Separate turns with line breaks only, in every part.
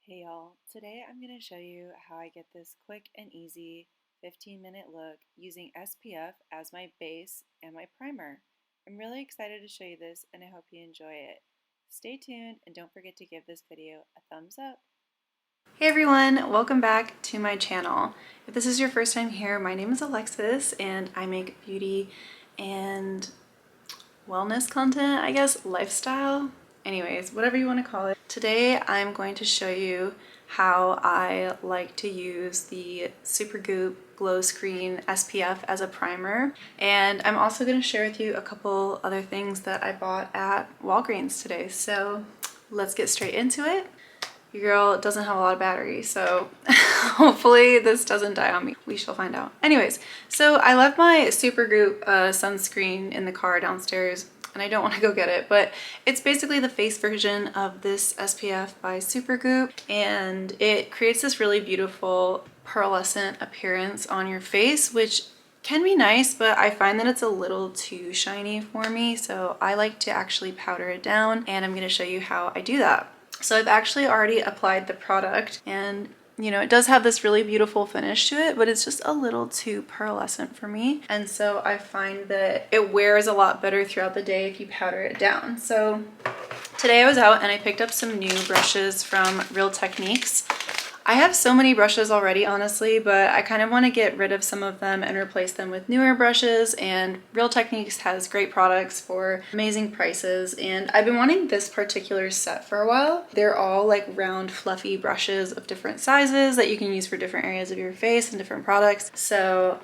Hey y'all, today I'm going to show you how I get this quick and easy 15-minute look using SPF as my base and my primer. I'm really excited to show you this and I hope you enjoy it. Stay tuned and don't forget to give this video a thumbs up. Hey everyone, welcome back to my channel. If this is your first time here, my name is Alexis and I make beauty and wellness content, I guess, lifestyle. Anyways, whatever you want to call it. Today I'm going to show you how I like to use the Supergoop Glow Screen SPF as a primer. And I'm also going to share with you a couple other things that I bought at Walgreens today. So let's get straight into it. Your girl doesn't have a lot of battery, so hopefully this doesn't die on me. We shall find out. Anyways, so I left my Supergoop sunscreen in the car downstairs and I don't want to go get it, but it's basically the face version of this SPF by Supergoop, and it creates this really beautiful pearlescent appearance on your face, which can be nice, but I find that it's a little too shiny for me, so I like to actually powder it down, and I'm going to show you how I do that. So I've actually already applied the product, and you know, it does have this really beautiful finish to it, but it's just a little too pearlescent for me. And so I find that it wears a lot better throughout the day if you powder it down. So today I was out and I picked up some new brushes from Real Techniques. I have so many brushes already, honestly, but I kind of want to get rid of some of them and replace them with newer brushes, and Real Techniques has great products for amazing prices, and I've been wanting this particular set for a while. They're all like round fluffy brushes of different sizes that you can use for different areas of your face and different products. So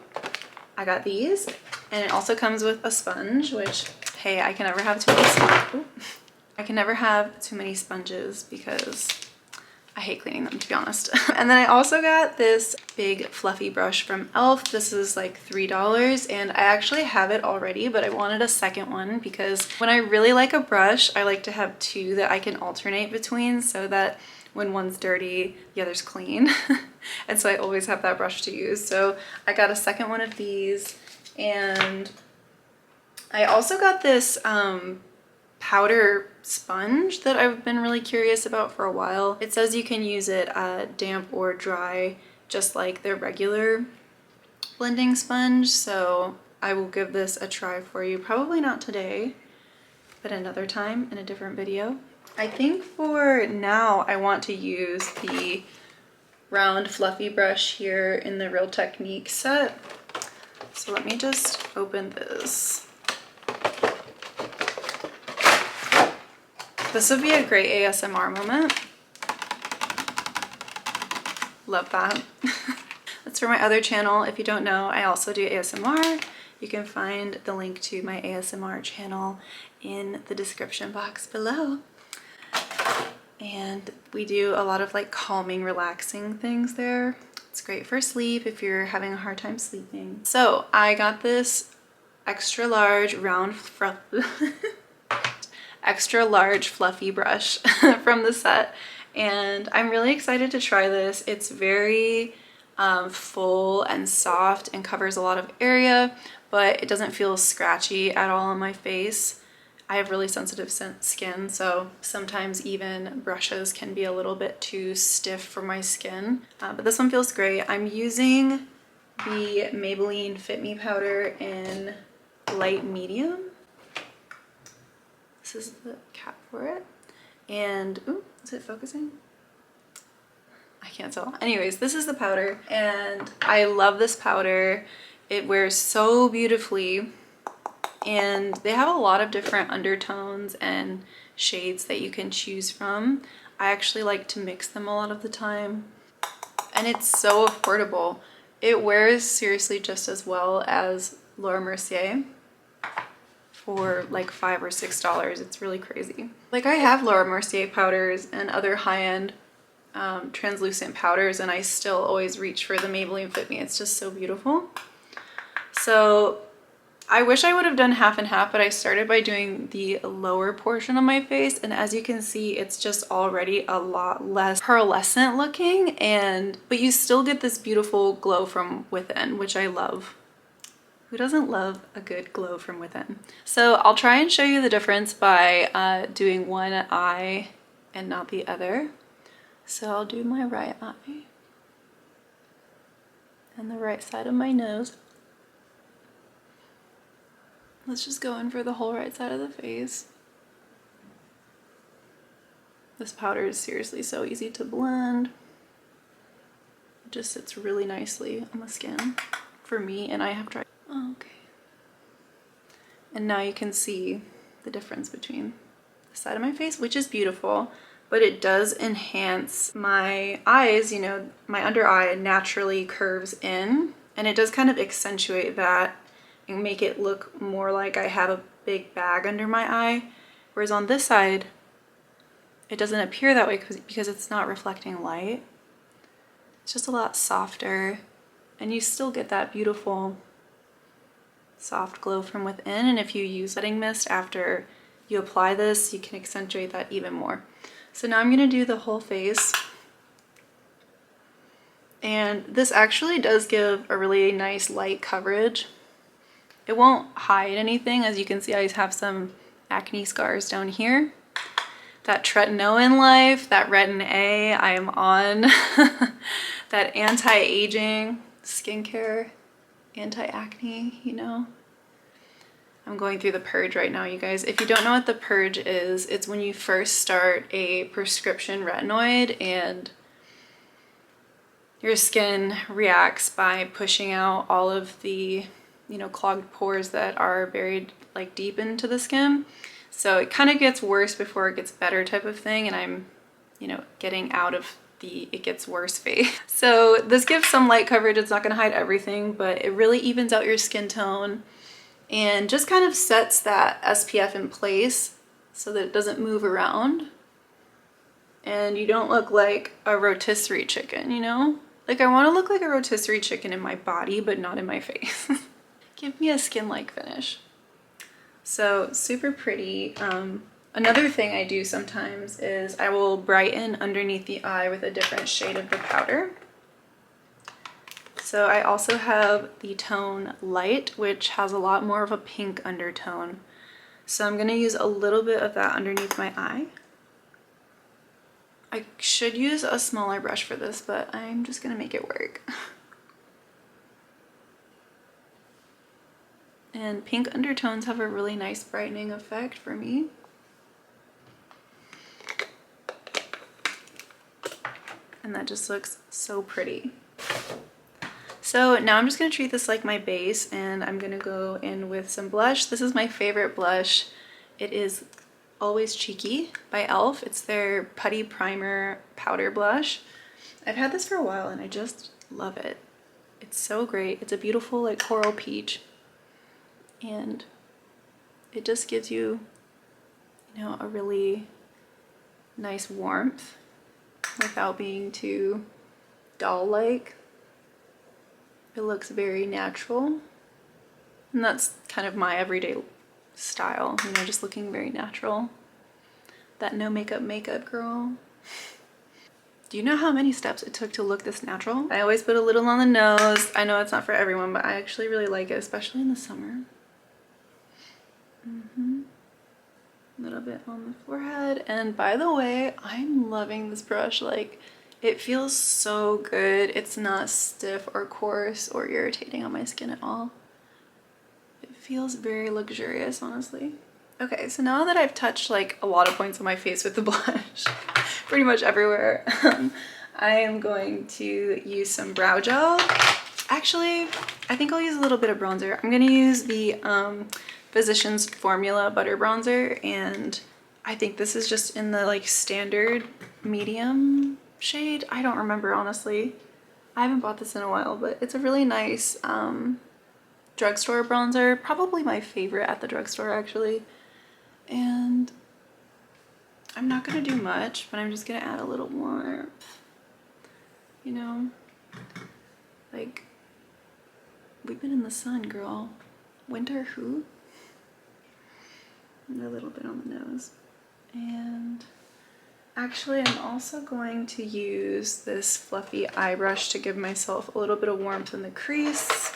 I got these, and it also comes with a sponge, which, hey, I can never have too many I can never have too many sponges because I hate cleaning them, to be honest. And then I also got this big fluffy brush from e.l.f. This is like $3 and I actually have it already, but I wanted a second one because when I really like a brush, I like to have two that I can alternate between so that when one's dirty, the other's clean. And so I always have that brush to use. So I got a second one of these, and I also got this powder sponge that I've been really curious about for a while. It says you can use it damp or dry, just like their regular blending sponge. So I will give this a try for you. Probably not today, but another time in a different video. I think for now I want to use the round fluffy brush here in the Real Techniques set. So let me just open this. This would be a great ASMR moment. Love that. That's for my other channel. If you don't know, I also do ASMR. You can find the link to my ASMR channel in the description box below. And we do a lot of like calming, relaxing things there. It's great for sleep if you're having a hard time sleeping. So I got this extra large fluffy brush from the set, and I'm really excited to try this. It's very full and soft and covers a lot of area, but it doesn't feel scratchy at all on my face. I have really sensitive skin, so sometimes even brushes can be a little bit too stiff for my skin, but this one feels great. I'm using the Maybelline Fit Me powder in light medium. This is the cap for it, and ooh, is it focusing? I can't tell. Anyways, this is the powder, and I love this powder. It wears so beautifully, and they have a lot of different undertones and shades that you can choose from. I actually like to mix them a lot of the time, and it's so affordable. It wears seriously just as well as Laura Mercier for like $5 or $6. It's really crazy. Like, I have Laura Mercier powders and other high-end translucent powders, and I still always reach for the Maybelline Fit Me. It's just so beautiful. So I wish I would have done half and half, but I started by doing the lower portion of my face, and as you can see, it's just already a lot less pearlescent looking, but you still get this beautiful glow from within, which I love. Who doesn't love a good glow from within? So I'll try and show you the difference by doing one eye and not the other.
So I'll do my right eye and the right side of my nose. Let's just go in for the whole right side of the face. This powder is seriously so easy to blend. It just sits really nicely on the skin for me, and I have tried. Okay. And now you can see the difference between the side of my face, which is beautiful, but it does enhance my eyes. You know, my under eye naturally curves in, and it does kind of accentuate that and make it look more like I have a big bag under my eye. Whereas on this side, it doesn't appear that way because it's not reflecting light. It's just a lot softer, and you still get that beautiful soft glow from within. And if you use setting mist after you apply this, you can accentuate that even more. So now I'm going to do the whole face. And this actually does give a really nice light coverage. It won't hide anything. As you can see, I have some acne scars down here. That tretinoin life, that retin A, I am on. That anti-aging skincare, anti-acne, you know. I'm going through the purge right now, you guys. If you don't know what the purge is, it's when you first start a prescription retinoid and your skin reacts by pushing out all of the, you know, clogged pores that are buried like deep into the skin. So it kind of gets worse before it gets better type of thing, and I'm, you know, getting out of the it gets worse phase. So this gives some light coverage. It's not going to hide everything, but it really evens out your skin tone and just kind of sets that SPF in place so that it doesn't move around and you don't look like a rotisserie chicken, you know? Like, I want to look like a rotisserie chicken in my body, but not in my face. Give me a skin-like finish. So super pretty. Another thing I do sometimes is I will brighten underneath the eye with a different shade of the powder. So I also have the tone Light, which has a lot more of a pink undertone. So I'm going to use a little bit of that underneath my eye. I should use a smaller brush for this, but I'm just going to make it work. And pink undertones have a really nice brightening effect for me. And that just looks so pretty. So now I'm just going to treat this like my base, and I'm going to go in with some blush. This is my favorite blush. It is Always Cheeky by e.l.f. It's their Putty Primer Powder Blush. I've had this for a while and I just love it. It's so great. It's a beautiful like coral peach, and it just gives you, you know, a really nice warmth without being too doll-like. It looks very natural, and that's kind of my everyday style, you know, just looking very natural. That no makeup girl. Do you know how many steps it took to look this natural? I always put a little on the nose. I know it's not for everyone, but I actually really like it, especially in the summer. A little bit on the forehead. And by the way, I'm loving this brush. Like, it feels so good. It's not stiff or coarse or irritating on my skin at all. It feels very luxurious, honestly. Okay, so now that I've touched like a lot of points on my face with the blush, pretty much everywhere, I am going to use some brow gel. Actually, I think I'll use a little bit of bronzer. I'm going to use the Physicians Formula Butter Bronzer, and I think this is just in the like standard medium shade. I don't remember, honestly. I haven't bought this in a while, but it's a really nice drugstore bronzer. Probably my favorite at the drugstore, actually. And I'm not going to do much, but I'm just going to add a little warmth. You know? Like, we've been in the sun, girl. Winter who? And a little bit on the nose. And actually, I'm also going to use this fluffy eye brush to give myself a little bit of warmth in the crease.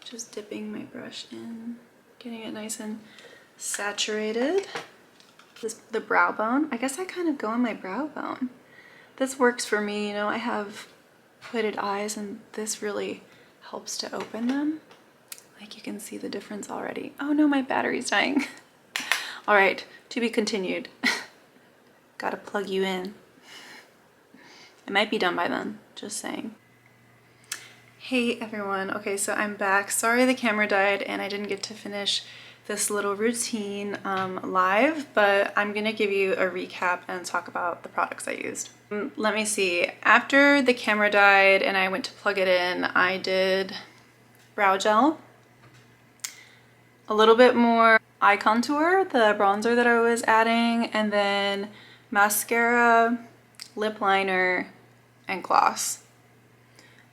Just dipping my brush in, Getting it nice and saturated. The brow bone. I guess I kind of go on my brow bone. This works for me, you know, I have hooded eyes and this really helps to open them. Like you can see the difference already. Oh no, my battery's dying. All right, to be continued. Gotta plug you in. It might be done by then, just saying. Hey everyone, okay, so I'm back. Sorry the camera died and I didn't get to finish this little routine live, but I'm gonna give you a recap and talk about the products I used. Let me see, after the camera died and I went to plug it in, I did brow gel, a little bit more eye contour, the bronzer that I was adding, and then mascara, lip liner, and gloss.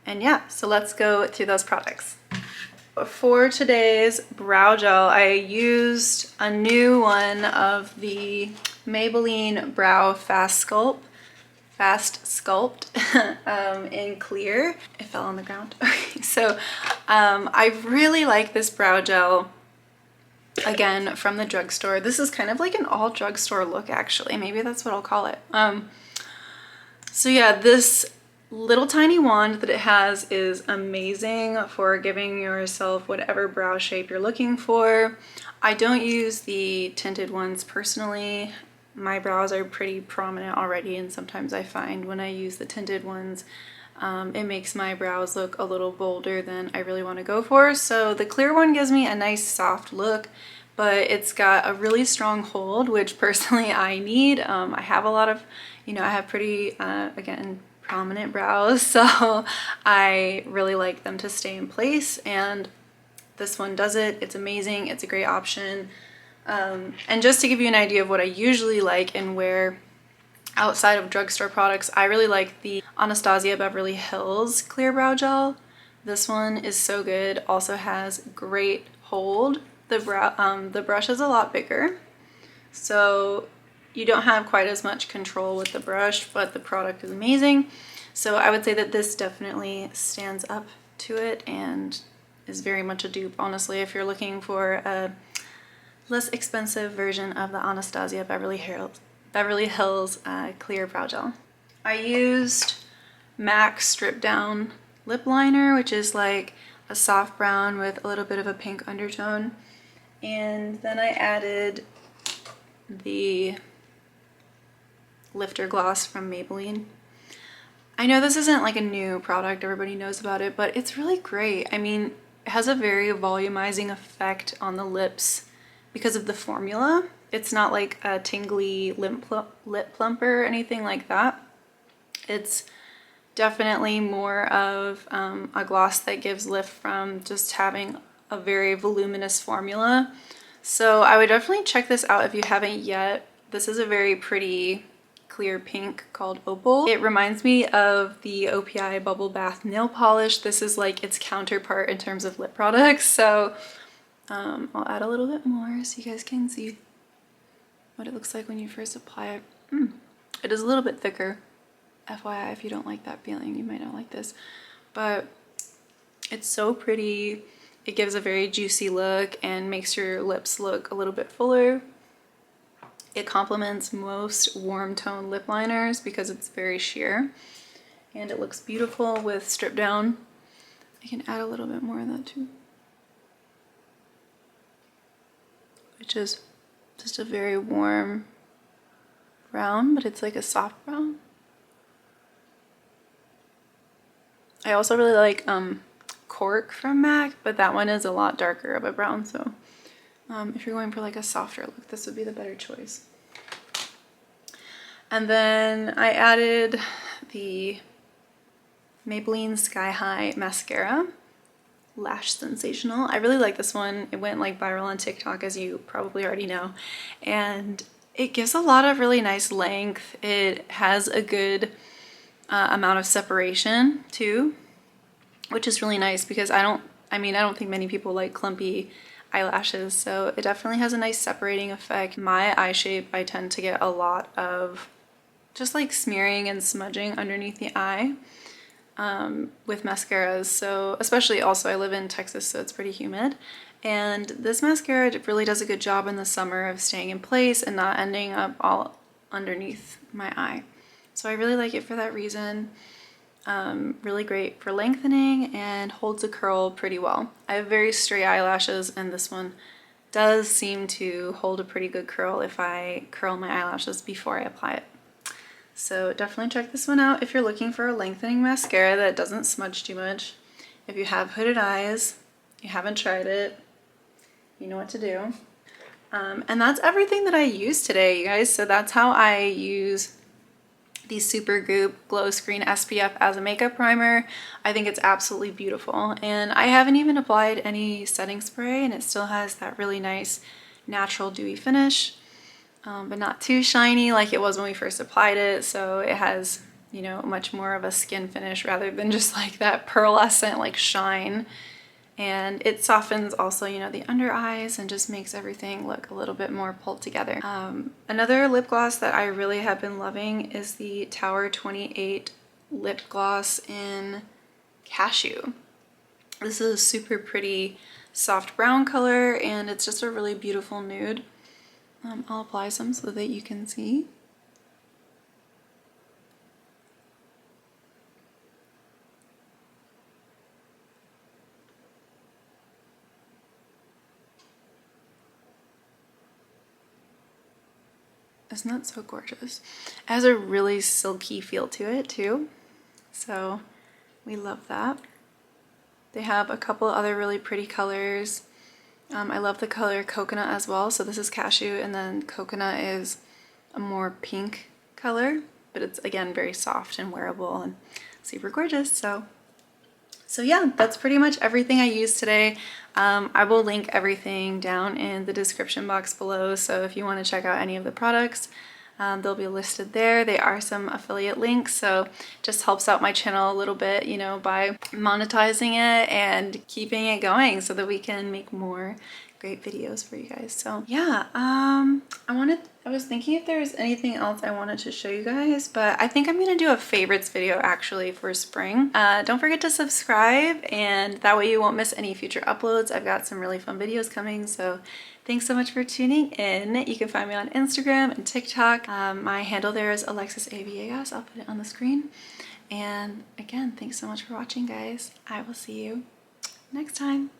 And yeah, so let's go through those products. For today's brow gel, I used a new one of the Maybelline Brow Fast Sculpt in clear. It fell on the ground. Okay, so I really like this brow gel, again, from the drugstore. This is kind of like an all drugstore look, actually. Maybe that's what I'll call it. So yeah, this little tiny wand that it has is amazing for giving yourself whatever brow shape you're looking for. I don't use the tinted ones personally. My brows are pretty prominent already, and sometimes I find when I use the tinted ones, it makes my brows look a little bolder than I really want to go for. So the clear one gives me a nice soft look, but it's got a really strong hold, which personally I need. I have a lot of, you know, I have pretty, again, prominent brows, so I really like them to stay in place, and this one does it. It's amazing. It's a great option. And just to give you an idea of what I usually like and wear outside of drugstore products, I really like the Anastasia Beverly Hills Clear Brow Gel. This one is so good. Also has great hold. The brush is a lot bigger, so you don't have quite as much control with the brush, but the product is amazing. So I would say that this definitely stands up to it and is very much a dupe, honestly, if you're looking for a less expensive version of the Anastasia Beverly Hills Clear Brow Gel. I used MAC Strip Down Lip Liner, which is like a soft brown with a little bit of a pink undertone. And then I added the Lifter Gloss from Maybelline. I know this isn't like a new product, everybody knows about it, but it's really great. I mean, it has a very volumizing effect on the lips because of the formula. It's not like a tingly lip plumper or anything like that. It's definitely more of a gloss that gives lift from just having a very voluminous formula. So I would definitely check this out if you haven't yet. This is a very pretty clear pink called Opal. It reminds me of the OPI Bubble Bath nail polish. This is like its counterpart in terms of lip products. So I'll add a little bit more so you guys can see what it looks like when you first apply it. It is a little bit thicker. FYI, if you don't like that feeling, you might not like this. But it's so pretty. It gives a very juicy look and makes your lips look a little bit fuller. It complements most warm tone lip liners because it's very sheer, and it looks beautiful with Strip Down. I can add a little bit more of that too, which is just a very warm brown, but it's like a soft brown. I also really like Cork from MAC, but that one is a lot darker of a brown, so if you're going for like a softer look, this would be the better choice. And then I added the Maybelline Sky High Mascara, Lash Sensational. I really like this one. It went like viral on TikTok, as you probably already know, and it gives a lot of really nice length. It has a good amount of separation too, which is really nice because I don't think many people like clumpy eyelashes, so it definitely has a nice separating effect. My eye shape, I tend to get a lot of just like smearing and smudging underneath the eye with mascaras, so especially also I live in Texas, so it's pretty humid, And this mascara really does a good job in the summer of staying in place and not ending up all underneath my eye. So I really like it for that reason. Really great for lengthening and holds a curl pretty well. I have very straight eyelashes, and this one does seem to hold a pretty good curl if I curl my eyelashes before I apply it. So definitely check this one out if you're looking for a lengthening mascara that doesn't smudge too much. If you have hooded eyes, you haven't tried it, you know what to do. And that's everything that I used today, you guys. So that's how I use the Supergoop Glow Screen SPF as a makeup primer. I think it's absolutely beautiful. And I haven't even applied any setting spray, and it still has that really nice natural dewy finish, but not too shiny like it was when we first applied it. So it has, you know, much more of a skin finish rather than just like that pearlescent like shine. And it softens also, you know, the under eyes and just makes everything look a little bit more pulled together. Another lip gloss that I really have been loving is the Tower 28 lip gloss in Cashew. This is a super pretty soft brown color, and it's just a really beautiful nude. I'll apply some so that you can see. Isn't that so gorgeous? It has a really silky feel to it too, so we love that. They have a couple other really pretty colors. I love the color Coconut as well. So this is Cashew, and then Coconut is a more pink color, but it's again very soft and wearable and super gorgeous. So yeah, that's pretty much everything I used today. I will link everything down in the description box below, so if you want to check out any of the products, they'll be listed there. They are some affiliate links, so just helps out my channel a little bit, you know, by monetizing it and keeping it going so that we can make more great videos for you guys. So yeah, I was thinking if there's anything else I wanted to show you guys, but I think I'm gonna do a favorites video actually for spring. Don't forget to subscribe, and that way you won't miss any future uploads. I've got some really fun videos coming, so thanks so much for tuning in. You can find me on Instagram and TikTok. My handle there is ALEXIS.V. I'll put it on the screen. And again, thanks so much for watching, guys. I will see you next time.